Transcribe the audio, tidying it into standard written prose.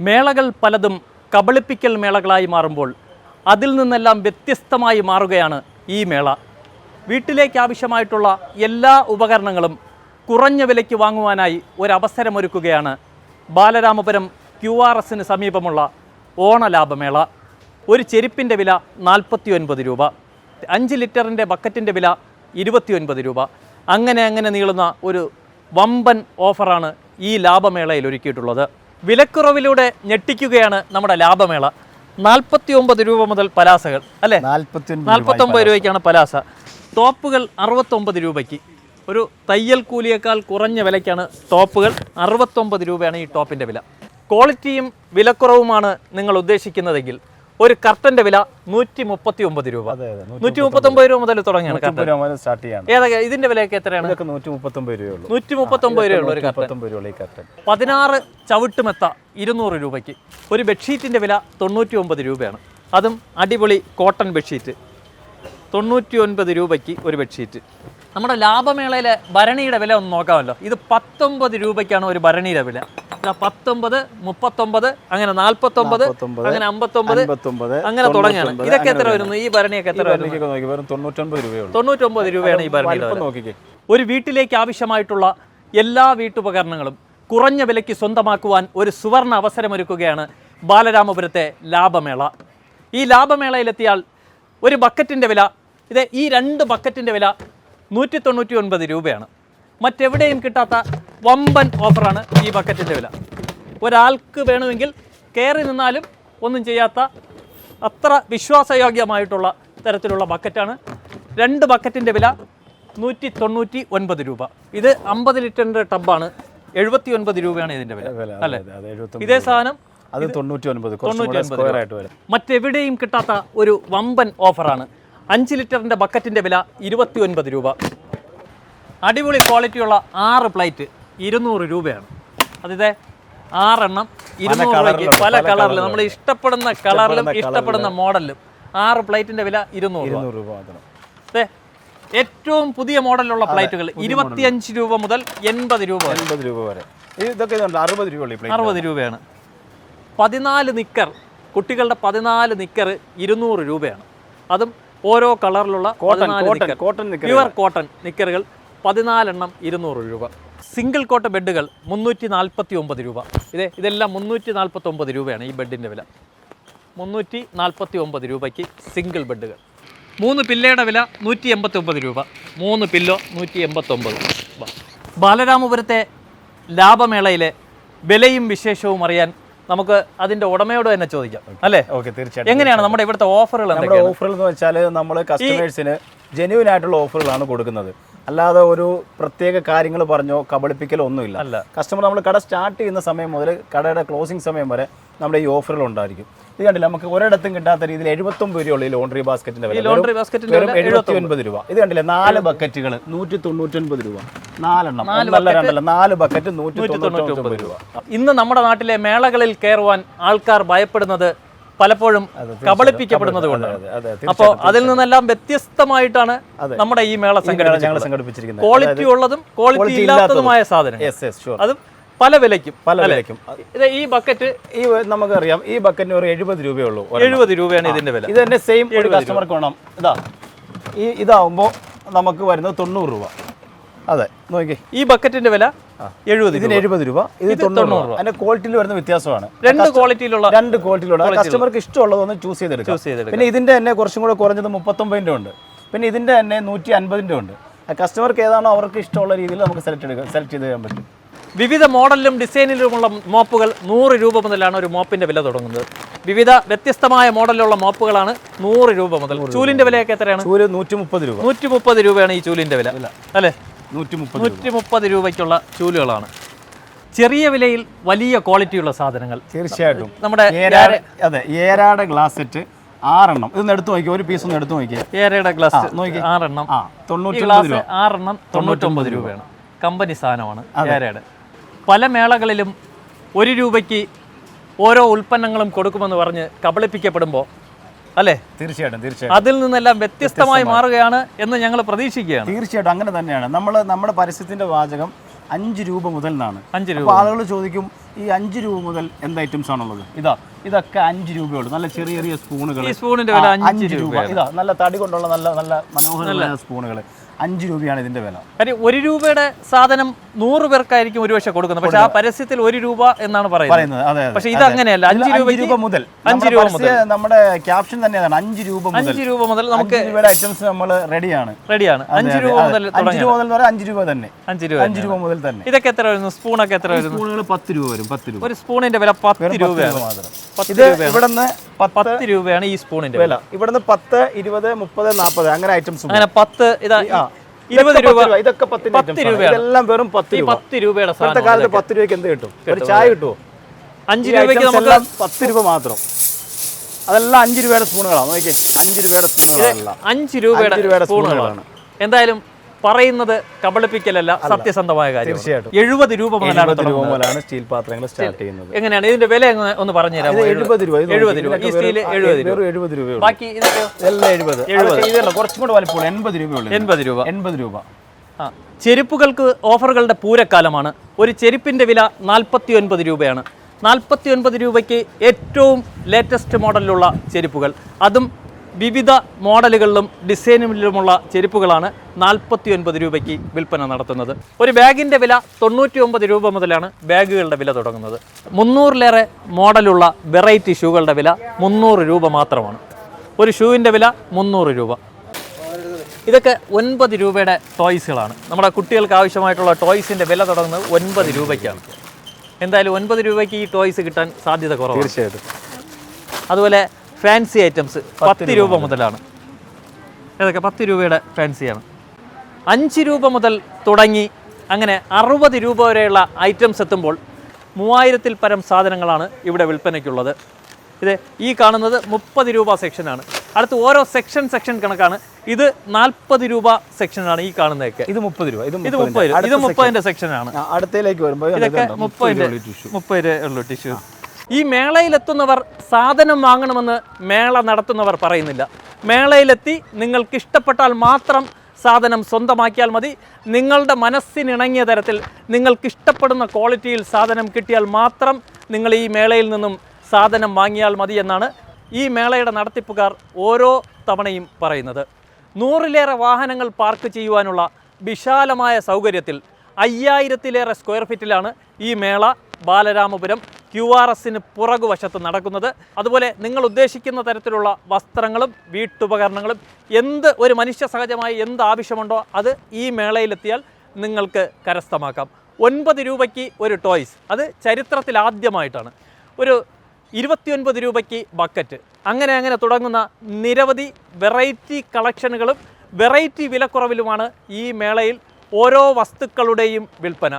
മേളകൾ പലതും കബളിപ്പിക്കൽ മേളകളായി മാറുമ്പോൾ അതിൽ നിന്നെല്ലാം വ്യത്യസ്തമായി മാറുകയാണ് ഈ മേള. വീട്ടിലേക്ക് ആവശ്യമായിട്ടുള്ള എല്ലാ ഉപകരണങ്ങളും കുറഞ്ഞ വിലയ്ക്ക് വാങ്ങുവാനായി ഒരവസരമൊരുക്കുകയാണ് ബാലരാമപുരം QRSന് സമീപമുള്ള ഓണലാഭമേള. ഒരു ചെരുപ്പിൻ്റെ വില 49 രൂപ, 5 ലിറ്ററിൻ്റെ ബക്കറ്റിൻ്റെ വില 29 രൂപ. അങ്ങനെ നീളുന്ന ഒരു വമ്പൻ ഓഫറാണ് ഈ ലാഭമേളയിൽ ഒരുക്കിയിട്ടുള്ളത്. വിലക്കുറവിലൂടെ ഞെട്ടിക്കുകയാണ് നമ്മുടെ ലാഭമേള. 49 രൂപ മുതൽ പലാസകൾ അല്ലേ, 49 രൂപയ്ക്കാണ് പലാസ. ടോപ്പുകൾ 69 രൂപയ്ക്ക്. ഒരു തയ്യൽ കൂലിയേക്കാൾ കുറഞ്ഞ വിലയ്ക്കാണ് ടോപ്പുകൾ. 69 രൂപയാണ് ഈ ടോപ്പിൻ്റെ വില. ക്വാളിറ്റിയും വിലക്കുറവുമാണ് നിങ്ങൾ ഉദ്ദേശിക്കുന്നതെങ്കിൽ ഒരു കർട്ടൻ്റെ വില 139 രൂപ. 139 രൂപ മുതൽ തുടങ്ങിയാണ് കർട്ടൻ. ഏതൊക്കെ ഇതിന്റെ വിലയൊക്കെ എത്രയാണ്? 139 രൂപയുള്ള ഒരു കർട്ടൻ. 16 ചവിട്ടുമെത്ത 200 രൂപയ്ക്ക്. ഒരു ബെഡ്ഷീറ്റിന്റെ വില 99 രൂപയാണ്. അതും അടിപൊളി കോട്ടൺ ബെഡ്ഷീറ്റ്. 99 രൂപയ്ക്ക് ഒരു ബെഡ്ഷീറ്റ്. നമ്മുടെ ലാഭമേളയിലെ ഭരണിയുടെ വില ഒന്ന് നോക്കാമല്ലോ. ഇത് 19 രൂപയ്ക്കാണ് ഒരു ഭരണിയുടെ വില. 19, 39, അങ്ങനെ 49, അങ്ങനെ 59, അങ്ങനെ തുടങ്ങിയാണ്. ഇതൊക്കെ എത്ര വരുന്നു? ഈ ഭരണിയൊക്കെ എത്ര വരുന്നു? 99 രൂപയാണ് ഈ ഭരണിയുടെ. ഒരു വീട്ടിലേക്ക് ആവശ്യമായിട്ടുള്ള എല്ലാ വീട്ടുപകരണങ്ങളും കുറഞ്ഞ വിലയ്ക്ക് സ്വന്തമാക്കുവാൻ ഒരു സുവർണ അവസരമൊരുക്കുകയാണ് ബാലരാമപുരത്തെ ലാഭമേള. ഈ ലാഭമേളയിലെത്തിയാൽ ഒരു ബക്കറ്റിൻ്റെ വില, ഈ 2 ബക്കറ്റിൻ്റെ വില 199 രൂപയാണ്. മറ്റെവിടെയും കിട്ടാത്ത വമ്പൻ ഓഫറാണ് ഈ ബക്കറ്റിൻ്റെ വില. ഒരാൾക്ക് വേണമെങ്കിൽ കയറി നിന്നാലും ഒന്നും ചെയ്യാത്ത അത്ര വിശ്വാസയോഗ്യമായിട്ടുള്ള തരത്തിലുള്ള ബക്കറ്റാണ്. 2 ബക്കറ്റിൻ്റെ വില 199 രൂപ. ഇത് 50 ലിറ്ററിൻ്റെ ടബാണ്. 79 രൂപയാണ് ഇതിൻ്റെ വില അല്ലേ. ഇതേ സാധനം അത് 99. മറ്റെവിടെയും കിട്ടാത്ത ഒരു വമ്പൻ ഓഫറാണ്. 5 ലിറ്ററിൻ്റെ ബക്കറ്റിൻ്റെ വില 29 രൂപ. അടിപൊളി ക്വാളിറ്റിയുള്ള 6 പ്ലേറ്റ് 200 രൂപയാണ്. അതിതെ 6 എണ്ണം 200 രൂപയ്ക്ക്. പല കളറിലും, നമ്മൾ ഇഷ്ടപ്പെടുന്ന കളറിലും ഇഷ്ടപ്പെടുന്ന മോഡലിലും 6 പ്ലേറ്റിൻ്റെ വില 200 രൂപ. അതെ, ഏറ്റവും പുതിയ മോഡലിലുള്ള പ്ലേറ്റുകൾ 25 രൂപ മുതൽ 80 രൂപ വരെ. ഇതൊക്കെ 60 രൂപയാണ്. 14 നിക്കർ, കുട്ടികളുടെ 14 നിക്കർ 200 രൂപയാണ്. അതും ഓരോ കളറിലുള്ള പ്യുവർ കോട്ടൺ നിക്കറുകൾ 14 എണ്ണം 200 രൂപ. സിംഗിൾ കോട്ട് ബെഡുകൾ 349 രൂപ. ഇതെല്ലാം 349 രൂപയാണ് ഈ ബെഡിൻ്റെ വില. 349 രൂപയ്ക്ക് സിംഗിൾ ബെഡുകൾ. 3 പില്ലയുടെ വില 189 രൂപ. 3 പില്ലോ 189. ബാലരാമപുരത്തെ ലാഭമേളയിലെ വിലയും വിശേഷവും അറിയാൻ നമുക്ക് അതിന്റെ ഉടമയോട് തന്നെ ചോദിക്കാം അല്ലേ? ഓക്കെ, തീർച്ചയായിട്ടും. എങ്ങനെയാണ് നമ്മുടെ ഇവിടുത്തെ ഓഫറുകൾ? നമ്മുടെ ഓഫറുകൾ എന്ന് വെച്ചാൽ നമ്മൾ കസ്റ്റമേഴ്സിന് ജെന്യൂൻ ആയിട്ടുള്ള ഓഫറുകളാണ് കൊടുക്കുന്നത്. അല്ലാതെ ഒരു പ്രത്യേക കാര്യങ്ങൾ പറഞ്ഞോ കബളിപ്പിക്കലോ ഒന്നുമില്ല. കസ്റ്റമർ നമ്മൾ കട സ്റ്റാർട്ട് ചെയ്യുന്ന സമയം മുതൽ കടയുടെ ക്ലോസിംഗ് സമയം വരെ നമ്മുടെ ഈ ഓഫറുകൾ ഉണ്ടായിരിക്കും. ഇത് കണ്ടില്ല, നമുക്ക് ഒരിടത്തും കിട്ടാത്ത രീതിയിൽ 79 രൂപയുള്ള ഈ ലോണ്ടറി ബാസ്ക്കറ്റിന്റെ വില 79 രൂപ. ഇത് കണ്ടില്ല, 4 ബക്കറ്റുകൾ 199 രൂപ. 4 എണ്ണം, 4 ബക്കറ്റ് 199 രൂപ. ഇന്ന് നമ്മുടെ നാട്ടിലെ മേളകളിൽ കയറുവാൻ ആൾക്കാർ ഭയപ്പെടുന്നത് പലപ്പോഴും കബളിപ്പിക്കപ്പെടുന്നത് കൊണ്ടാണ്. അപ്പോൾ അതിൽ നിന്നെല്ലാം വ്യത്യസ്തമായിട്ടാണ് നമ്മുടെ ഈ മേള സംഘടിപ്പിച്ചിരിക്കുന്നത്. ക്വാളിറ്റി ഉള്ളതും ക്വാളിറ്റി ഇല്ലാത്തതുമായ സാധനം, അതും പല വിലയ്ക്കും. ഈ ബക്കറ്റ് നമുക്കറിയാം, ഈ ബക്കറ്റിന് ഒരു 70 രൂപയുള്ളൂ. 70 രൂപയാണ് ഇതിന്റെ വില. ഇത് തന്നെ സെയിം ഒരു കസ്റ്റമർക്ക് വേണം. ഇതാവുമ്പോൾ നമുക്ക് വരുന്നത് 90 രൂപ. അതെ, നോക്കി, ഈ ബക്കറ്റിന്റെ വില 70. ഇതിന് 70 രൂപ, ഇത് 90 രൂപ. അതിന്റെ ക്വാളിറ്റിയിൽ വരുന്ന വ്യത്യാസമാണ്. 2 ക്വാളിറ്റിയിലുള്ള കസ്റ്റമർക്ക് ഇഷ്ടമുള്ളതൊന്ന് ചൂസ് ചെയ്തെടുക്കാം. പിന്നെ ഇതിന്റെ തന്നെ കുറച്ചും കൂടെ കുറഞ്ഞത് 39 ഉണ്ട്. പിന്നെ ഇതിന്റെ തന്നെ 150 ഉണ്ട്. കസ്റ്റമർക്ക് ഏതാണോ അവർക്ക് ഇഷ്ടമുള്ള രീതിയിൽ നമുക്ക് സെലക്ട് ചെയ്ത് തരാൻ പറ്റും. വിവിധ മോഡലിലും ഡിസൈനിലുമുള്ള മോപ്പുകൾ 100 രൂപ മുതലാണ് ഒരു മോപ്പിന്റെ വില തുടങ്ങുന്നത്. വിവിധ വ്യത്യസ്തമായ മോഡലിലുള്ള മോപ്പുകളാണ് 100 രൂപ മുതൽ. ചൂലിന്റെ വിലയൊക്കെ എത്രയാണ്? 130 രൂപ. 130 രൂപയാണ് ഈ ചൂലിന്റെ വില അല്ലേ. 130 രൂപയ്ക്കുള്ള ചൂലുകളാണ്. ചെറിയ വിലയിൽ വലിയ ക്വാളിറ്റിയുള്ള സാധനങ്ങൾ. തീർച്ചയായിട്ടും. നമ്മുടെ ഏരാടെ ഗ്ലാസ് സെറ്റ് 6 എണ്ണം. ഇതൊന്ന് എടുത്തു നോക്കി, ഒരു പീസ് ഒന്ന് എടുത്തു നോക്കി. ഏരയുടെ ഗ്ലാസ് 6 എണ്ണം 99 രൂപ. 6 എണ്ണം 99 രൂപയാണ്. കമ്പനി സാധനമാണ് ഏരയുടെ. പല മേളകളിലും 1 രൂപയ്ക്ക് ഓരോ ഉൽപ്പന്നങ്ങളും കൊടുക്കുമെന്ന് പറഞ്ഞ് കബളിപ്പിക്കപ്പെടുമ്പോൾ അല്ലേ, തീർച്ചയായിട്ടും അതിൽ നിന്നെല്ലാം വ്യത്യസ്തമായി മാറുകയാണ് എന്ന് ഞങ്ങൾ പ്രതീക്ഷിക്കുകയാണ്. തീർച്ചയായിട്ടും അങ്ങനെ തന്നെയാണ്. നമ്മുടെ പരസ്യത്തിന്റെ വാചകം 5 രൂപ മുതൽ എന്നാണ്. 5 രൂപ. അപ്പോൾ ആളുകൾ ചോദിക്കും ഈ 5 രൂപ മുതൽ എന്ത് ഐറ്റംസ് ആണുള്ളത്? ഇതൊക്കെ 5 രൂപയുള്ളൂ. നല്ല ചെറിയ ചെറിയ സ്പൂണുകൾ. ഈ സ്പൂണിന്റെ വില 5 രൂപ. നല്ല തടി കൊണ്ടുള്ള നല്ല നല്ല മനോഹരമായ സ്പൂണുകൾ 5 രൂപയാണ് ഇതിന്റെ വില. കാര്യം 1 രൂപയുടെ സാധനം 100 പേർക്കായിരിക്കും ഒരു പക്ഷേ കൊടുക്കുന്നത്. പക്ഷേ ആ പരസ്യത്തിൽ 1 രൂപ എന്നാണ് പറയുന്നത്. അതെ. പക്ഷേ ഇത് അങ്ങനെയല്ല. 5 രൂപ മുതൽ. നമ്മുടെ ക്യാപ്ഷൻ തന്നെയാണ് 5 രൂപ മുതൽ. 5 രൂപ മുതൽ നമുക്ക് ഐറ്റംസ് നമ്മൾ റെഡിയാണ്. 5 രൂപ മുതൽ 5 രൂപ മുതൽ 5 രൂപ തന്നെ. 5 രൂപ മുതൽ തന്നെ. ഇതൊക്കെ എത്ര വരുന്നു? സ്പൂണൊക്കെ എത്ര വരുന്നു? സ്പൂണുകൾ 10 രൂപ വരും. 10 രൂപ. ഒരു സ്പൂണിന്റെ വില 10 രൂപയാണ്. ഇവിടുന്ന് 10 രൂപയാണ് ഈ സ്പൂണിന്റെ വില. ഇവിടുന്ന് 10, 20, 30, 40 അങ്ങനെ ഐറ്റംസ്. അങ്ങനെ 10 ഇതാ 20 രൂപ. ഇതൊക്കെ 10 രൂപ. ഇതെല്ലാം വെറും 10 രൂപ. 10 രൂപയുടെ ഇന്നത്തെ കാലത്ത് 10 രൂപയ്ക്ക് എന്ത് കിട്ടും? ഒരു ചായ കിട്ടുമോ? 5 രൂപയ്ക്ക് നമുക്ക് 10 രൂപ മാത്രം. അതെല്ലാം 5 രൂപയുടെ സ്പൂണുകളാണ്. നോക്കിയേ, 5 രൂപയുടെ സ്പൂണുകളാണ്. 5 രൂപയുടെ സ്പൂണുകളാണ്. എന്തായാലും പറയുന്നത് കബളിപ്പിക്കലല്ല, സത്യസന്ധമായ കാര്യം. തീർച്ചയായിട്ടും 70 രൂപ മുതലാണ് സ്റ്റീൽ പാത്രങ്ങൾ സ്റ്റാർട്ട് ചെയ്യുന്നത്. എങ്ങനെയാണ് ഇതിന്റെ വില ഒന്ന് പറഞ്ഞു തരാമോ? 70 രൂപ. 70 രൂപ. ഈ സ്റ്റീൽ 70 രൂപ. ബാക്കി ഇതൊക്കെ എല്ലാം 70. കുറച്ചും കൂടെ വലിപ്പമുള്ള 80 രൂപയുള്ളൂ. 80 രൂപ. ചെരുപ്പുകൾക്ക് ഓഫറുകളുടെ പൂരക്കാലമാണ്. ഒരു ചെരുപ്പിന്റെ വില 49 രൂപയാണ്. 49 രൂപയ്ക്ക് ഏറ്റവും ലേറ്റസ്റ്റ് മോഡലിലുള്ള ചെരുപ്പുകൾ, അതും വിവിധ മോഡലുകളിലും ഡിസൈനിലുമുള്ള ചെരുപ്പുകളാണ് 49 രൂപയ്ക്ക് വിൽപ്പന നടത്തുന്നത്. ഒരു ബാഗിൻ്റെ വില 99 രൂപ മുതലാണ് ബാഗുകളുടെ വില തുടങ്ങുന്നത്. 300-ലേറെ മോഡലുള്ള വെറൈറ്റി ഷൂകളുടെ വില 300 രൂപ മാത്രമാണ്. ഒരു ഷൂവിൻ്റെ വില 300 രൂപ. ഇതൊക്കെ 9 രൂപയുടെ ടോയ്സുകളാണ്. നമ്മുടെ കുട്ടികൾക്ക് ആവശ്യമായിട്ടുള്ള ടോയ്സിൻ്റെ വില തുടങ്ങുന്നത് 9 രൂപയ്ക്കാണ്. എന്തായാലും 9 രൂപയ്ക്ക് ഈ ടോയ്സ് കിട്ടാൻ സാധ്യത കുറവാണ്. തീർച്ചയായിട്ടും. അതുപോലെ ഫാൻസി ഐറ്റംസ് 10 രൂപ മുതലാണ്. ഏതൊക്കെ 10 രൂപയുടെ ഫാൻസിയാണ്. 5 രൂപ മുതൽ തുടങ്ങി അങ്ങനെ 60 രൂപ വരെയുള്ള ഐറ്റംസ് എത്തുമ്പോൾ 3000-ൽ പരം സാധനങ്ങളാണ് ഇവിടെ വിൽപ്പനയ്ക്കുള്ളത്. ഇത് ഈ കാണുന്നത് 30 രൂപ സെക്ഷനാണ്. അടുത്ത് ഓരോ സെക്ഷൻ കണക്കാണ്. ഇത് 40 രൂപ സെക്ഷനാണ്. ഈ കാണുന്നതൊക്കെ ഇത് 30 രൂപ. ഇത് 30-ന്റെ സെക്ഷനാണ്. അടുത്തേക്ക് വരുമ്പോൾ ഇതൊക്കെ 30 ഉള്ളൂ ടിഷ്യൂ. ഈ മേളയിലെത്തുന്നവർ സാധനം വാങ്ങണമെന്ന് മേള നടത്തുന്നവർ പറയുന്നില്ല. മേളയിലെത്തി നിങ്ങൾക്ക് ഇഷ്ടപ്പെട്ടാൽ മാത്രം സാധനം സ്വന്തമാക്കിയാൽ മതി. നിങ്ങളുടെ മനസ്സിനിണങ്ങിയ തരത്തിൽ നിങ്ങൾക്ക് ഇഷ്ടപ്പെടുന്ന ക്വാളിറ്റിയിൽ സാധനം കിട്ടിയാൽ മാത്രം നിങ്ങൾ ഈ മേളയിൽ നിന്നും സാധനം വാങ്ങിയാൽ മതി എന്നാണ് ഈ മേളയുടെ നടത്തിപ്പുകാർ ഓരോ തവണയും പറയുന്നത്. 100-ലേറെ വാഹനങ്ങൾ പാർക്ക് ചെയ്യുവാനുള്ള വിശാലമായ സൗകര്യത്തിൽ 5000-ലേറെ സ്ക്വയർ ഫീറ്റിലാണ് ഈ മേള ബാലരാമപുരം QRSന് പുറകുവശത്ത് നടക്കുന്നത്. അതുപോലെ നിങ്ങൾ ഉദ്ദേശിക്കുന്ന തരത്തിലുള്ള വസ്ത്രങ്ങളും വീട്ടുപകരണങ്ങളും ഒരു മനുഷ്യ സഹജമായി എന്ത് ആവശ്യമുണ്ടോ അത് ഈ മേളയിലെത്തിയാൽ നിങ്ങൾക്ക് കരസ്ഥമാക്കാം. 9 രൂപയ്ക്ക് ഒരു ടോയ്സ്, അത് ചരിത്രത്തിൽ ആദ്യമായിട്ടാണ്. ഒരു 29 രൂപയ്ക്ക് ബക്കറ്റ്, അങ്ങനെ തുടങ്ങുന്ന നിരവധി വെറൈറ്റി കളക്ഷനുകളും വെറൈറ്റി വിലക്കുറവിലുമാണ് ഈ മേളയിൽ ഓരോ വസ്തുക്കളുടെയും വിൽപ്പന.